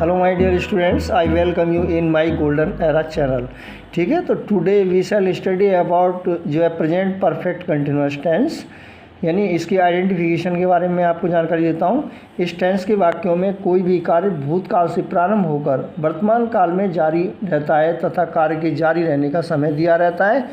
Hello my dear students, I welcome you in my golden era channel. ठीक है, तो today we shall study about जो है present perfect continuous tense, यानी इसकी आइडेंटिफिकेशन के बारे में आपको जानकारी देता हूँ। इस टेंस के वाक्यों में कोई भी कार्य भूतकाल से प्रारंभ होकर वर्तमान काल में जारी रहता है तथा कार्य के जारी रहने का समय दिया रहता है,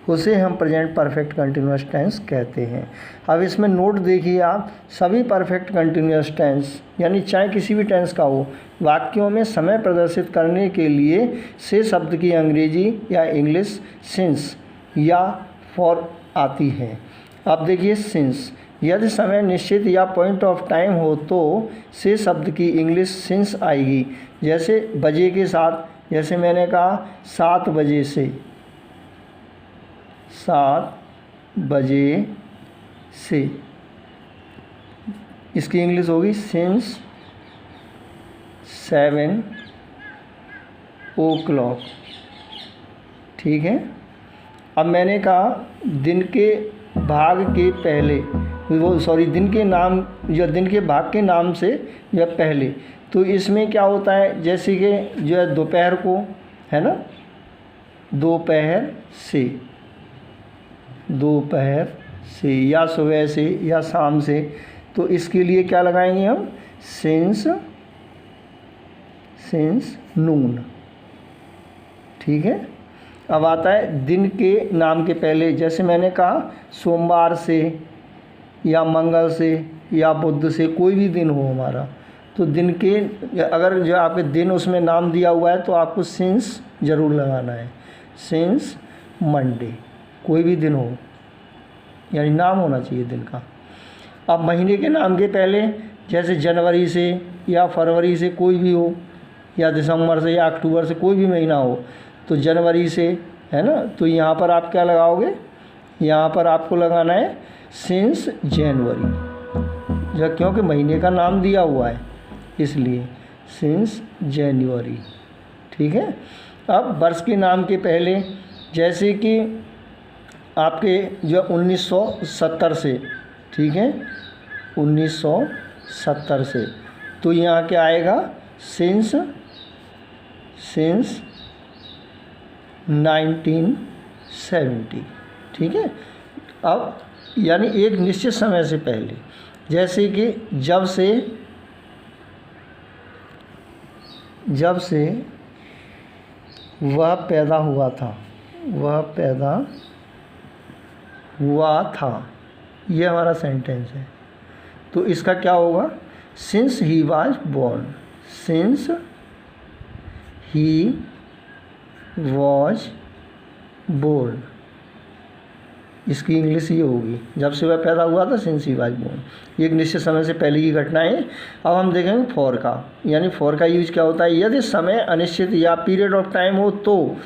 उसे हम प्रेजेंट परफेक्ट कंटिन्यूअस टेंस कहते हैं। अब इसमें नोट देखिए आप, सभी परफेक्ट कंटिन्यूअस टेंस यानी चाहे किसी भी टेंस का हो, वाक्यों में समय प्रदर्शित करने के लिए से शब्द की अंग्रेजी या इंग्लिश सिंस या फॉर आती है। अब देखिए सिंस, यदि समय निश्चित या पॉइंट ऑफ टाइम हो तो से शब्द की इंग्लिश सिंस आएगी। जैसे बजे के साथ, जैसे मैंने कहा 7 बजे से, 7 बजे से, इसकी इंग्लिश होगी सिंस 7 o'clock। ठीक है। अब मैंने कहा दिन के भाग के पहले, दिन के नाम या दिन के भाग के नाम से या पहले, तो इसमें क्या होता है, जैसे कि जो है दोपहर को है ना, दोपहर से या सुबह से या शाम से, तो इसके लिए क्या लगाएंगे हम, सिंस नून। ठीक है। अब आता है दिन के नाम के पहले, जैसे मैंने कहा सोमवार से या मंगल से या बुध से, कोई भी दिन हो हमारा, तो दिन के अगर जो आपके दिन उसमें नाम दिया हुआ है तो आपको सिंस ज़रूर लगाना है। सिंस मंडे, कोई भी दिन हो, यानी नाम होना चाहिए दिन का। अब महीने के नाम के पहले, जैसे जनवरी से या फरवरी से कोई भी हो, या दिसंबर से या अक्टूबर से, कोई भी महीना हो, तो जनवरी से है ना, तो यहाँ पर आप क्या लगाओगे, यहाँ पर आपको लगाना है सिंस जनवरी, जब क्योंकि महीने का नाम दिया हुआ है इसलिए सिंस जनवरी। ठीक है। अब वर्ष के नाम के पहले, जैसे कि आपके जो 1970 से, ठीक है, 1970 से, तो यहाँ क्या आएगा, सिंस 1970। ठीक है। अब यानी एक निश्चित समय से पहले, जैसे कि जब से वह पैदा हुआ था, ये हमारा सेंटेंस है, तो इसका क्या होगा, since he was born, since he was born, इसकी इंग्लिश ये होगी, जब से वह पैदा हुआ था, सिंस ही वाज बोर्न, ये एक निश्चित समय से पहले की घटना है। अब हम देखेंगे फॉर का, यानी फॉर का यूज क्या होता है, यदि समय अनिश्चित या पीरियड ऑफ टाइम हो तो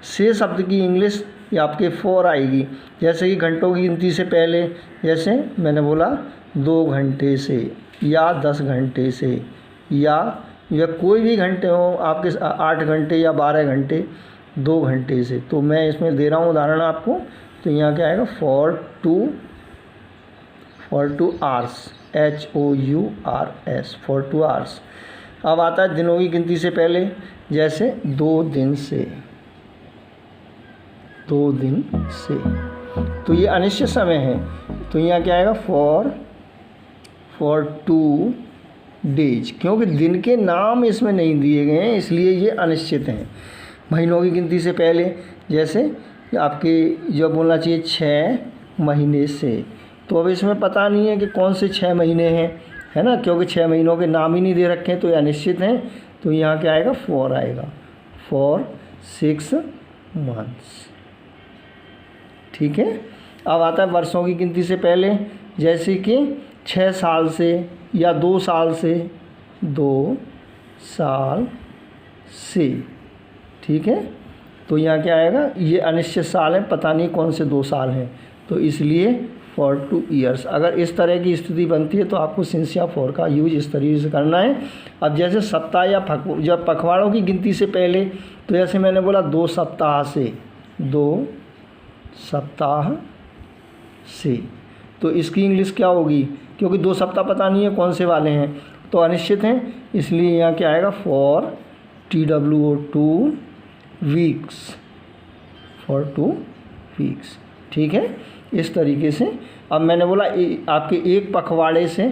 से शब्द की इंग्लिश या आपके फॉर आएगी। जैसे कि घंटों की गिनती से पहले, जैसे मैंने बोला 2 घंटे से या 10 घंटे से, या कोई भी घंटे हो आपके, 8 घंटे या 12 घंटे, 2 घंटे से, तो मैं इसमें दे रहा हूँ उदाहरण आपको, तो यहाँ क्या आएगा, for two hours, HOURS, for 2 hours. अब आता है दिनों की गिनती से पहले, जैसे 2 दिन से, तो ये अनिश्चित समय है, तो यहाँ क्या आएगा, फॉर 2 डेज, क्योंकि दिन के नाम इसमें नहीं दिए गए हैं इसलिए ये अनिश्चित हैं। महीनों की गिनती से पहले, जैसे आपके जो बोलना चाहिए 6 महीने से, तो अब इसमें पता नहीं है कि कौन से 6 महीने हैं, है ना, क्योंकि 6 महीनों के नाम ही नहीं दे रखे हैं, तो ये अनिश्चित हैं, तो यहाँ क्या आएगा, फॉर आएगा, फॉर 6 मंथ्स। ठीक है। अब आता है वर्षों की गिनती से पहले, जैसे कि 6 साल से या 2 साल से, 2 साल से। ठीक है। तो यहाँ क्या आएगा, ये अनिश्चित साल है, पता नहीं कौन से 2 साल हैं, तो इसलिए फॉर 2 ईयर्स। अगर इस तरह की स्थिति बनती है तो आपको सिंस या फॉर का यूज इस तरीके से करना है। अब जैसे सप्ताह या जब पखवाड़ों की गिनती से पहले, तो जैसे मैंने बोला 2 सप्ताह से, 2 सप्ताह से, तो इसकी इंग्लिश क्या होगी, क्योंकि 2 सप्ताह पता नहीं है कौन से वाले हैं, तो अनिश्चित हैं, इसलिए यहाँ क्या आएगा for TWO2 weeks, for 2 weeks. ठीक है, इस तरीके से। अब मैंने बोला आपके एक पखवाड़े से,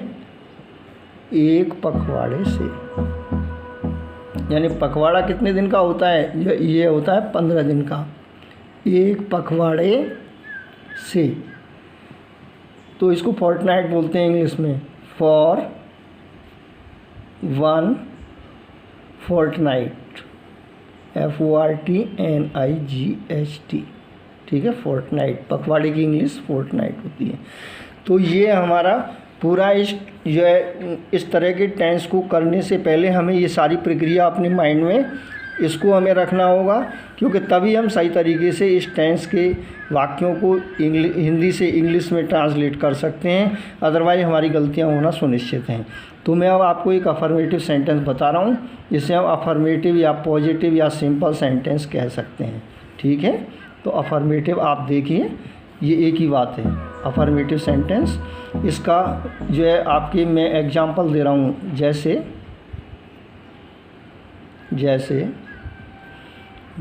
यानी पखवाड़ा कितने दिन का होता है, ये होता है 15 दिन का, एक पखवाड़े से। तो इसको फोर्टनाइट बोलते हैं इंग्लिश में, फॉर 1 फोर्टनाइट, FORTNIGHT। ठीक है, फोर्टनाइट, पखवाड़े की इंग्लिश फोर्टनाइट होती है। तो ये हमारा पूरा इस तरह के टेंस को करने से पहले हमें ये सारी प्रक्रिया अपने माइंड में इसको हमें रखना होगा, क्योंकि तभी हम सही तरीके से इस टेंस के वाक्यों को हिंदी से इंग्लिश में ट्रांसलेट कर सकते हैं, अदरवाइज हमारी गलतियां होना सुनिश्चित हैं। तो मैं अब आपको एक अफर्मेटिव सेंटेंस बता रहा हूँ, जिसे हम अफर्मेटिव या पॉजिटिव या सिंपल सेंटेंस कह सकते हैं। ठीक है, तो अफर्मेटिव आप देखिए, ये एक ही बात है, अफर्मेटिव सेंटेंस। इसका जो है आपके मैं एग्जांपल दे रहा हूँ, जैसे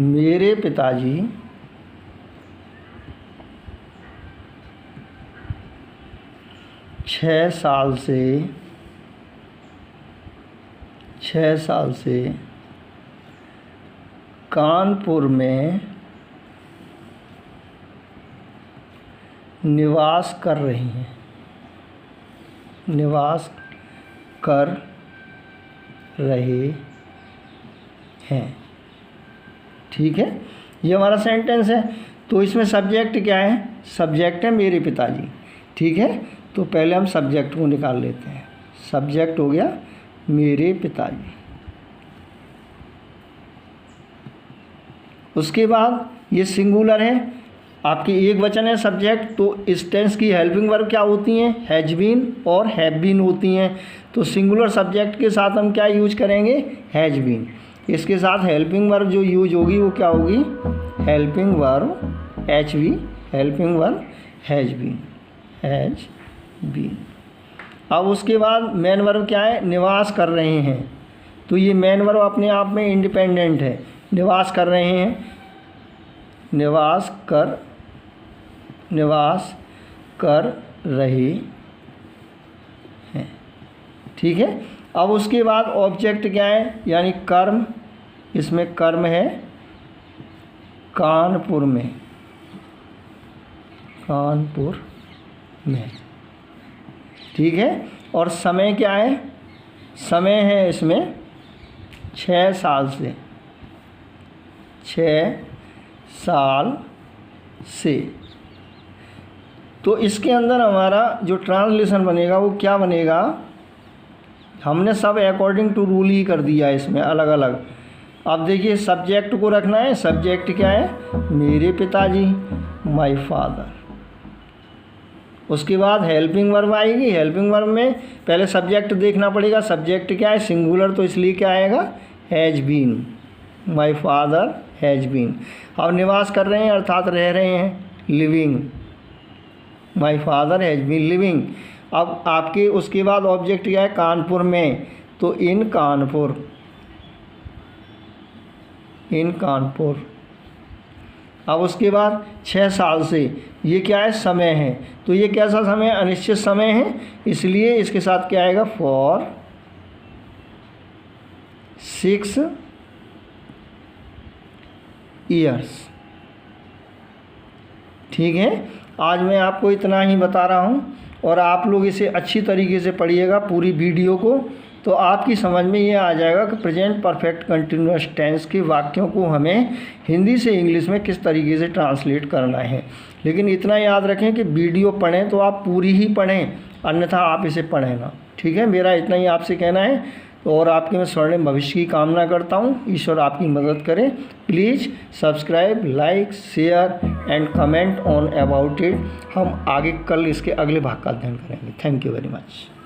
मेरे पिताजी 6 साल से कानपुर में निवास कर रहे हैं। ठीक है, ये हमारा सेंटेंस है। तो इसमें सब्जेक्ट क्या है, सब्जेक्ट है मेरे पिताजी। ठीक है, तो पहले हम सब्जेक्ट को निकाल लेते हैं। सब्जेक्ट हो गया मेरे पिताजी। उसके बाद ये सिंगुलर है, आपकी एक वचन है सब्जेक्ट। तो इस टेंस की हेल्पिंग वर्ब क्या होती हैं, हैज बीन और हैव बीन होती हैं। तो सिंगुलर सब्जेक्ट के साथ हम क्या यूज करेंगे, हैज बीन। इसके साथ हेल्पिंग वर्ब जो यूज होगी वो क्या होगी, helping verb HV, helping verb has been. अब उसके बाद मेन वर्ब क्या है, निवास कर रहे हैं। तो ये मेन वर्ब अपने आप में इंडिपेंडेंट है, निवास कर रहे हैं, निवास कर रहे हैं। ठीक है, अब उसके बाद ऑब्जेक्ट क्या है, यानी कर्म। इसमें कर्म है कानपुर में, ठीक है। और समय क्या है, समय है इसमें 6 साल से। तो इसके अंदर हमारा जो ट्रांसलेशन बनेगा वो क्या बनेगा, हमने सब अकॉर्डिंग टू रूल ही कर दिया इसमें अलग अलग। अब देखिए सब्जेक्ट को रखना है, सब्जेक्ट क्या है, मेरे पिताजी, माय फादर। उसके बाद हेल्पिंग वर्ब आएगी, हेल्पिंग वर्ब में पहले सब्जेक्ट देखना पड़ेगा, सब्जेक्ट क्या है, सिंगुलर, तो इसलिए क्या आएगा, has been, my father has been. अब निवास कर रहे हैं अर्थात रह रहे हैं, living, my father has been living. अब आपके उसके बाद ऑब्जेक्ट क्या है, कानपुर में, तो इन कानपुर। अब उसके बाद 6 साल से, ये क्या है, समय है। तो ये कैसा समय है, अनिश्चित समय है, इसलिए इसके साथ क्या आएगा, फॉर 6 ईयर्स। ठीक है, आज मैं आपको इतना ही बता रहा हूँ, और आप लोग इसे अच्छी तरीके से पढ़िएगा पूरी वीडियो को, तो आपकी समझ में ये आ जाएगा कि प्रेजेंट परफेक्ट कंटिन्यूअस टेंस के वाक्यों को हमें हिंदी से इंग्लिश में किस तरीके से ट्रांसलेट करना है। लेकिन इतना याद रखें कि वीडियो पढ़ें तो आप पूरी ही पढ़ें, अन्यथा आप इसे पढ़ें ना। ठीक है, मेरा इतना ही आपसे कहना है, और आपके मैं स्वर्णिम भविष्य की कामना करता हूँ। ईश्वर आपकी मदद करे। Please subscribe, like, share and comment on about it. हम आगे कल इसके अगले भाग का अध्ययन करेंगे। Thank you very much.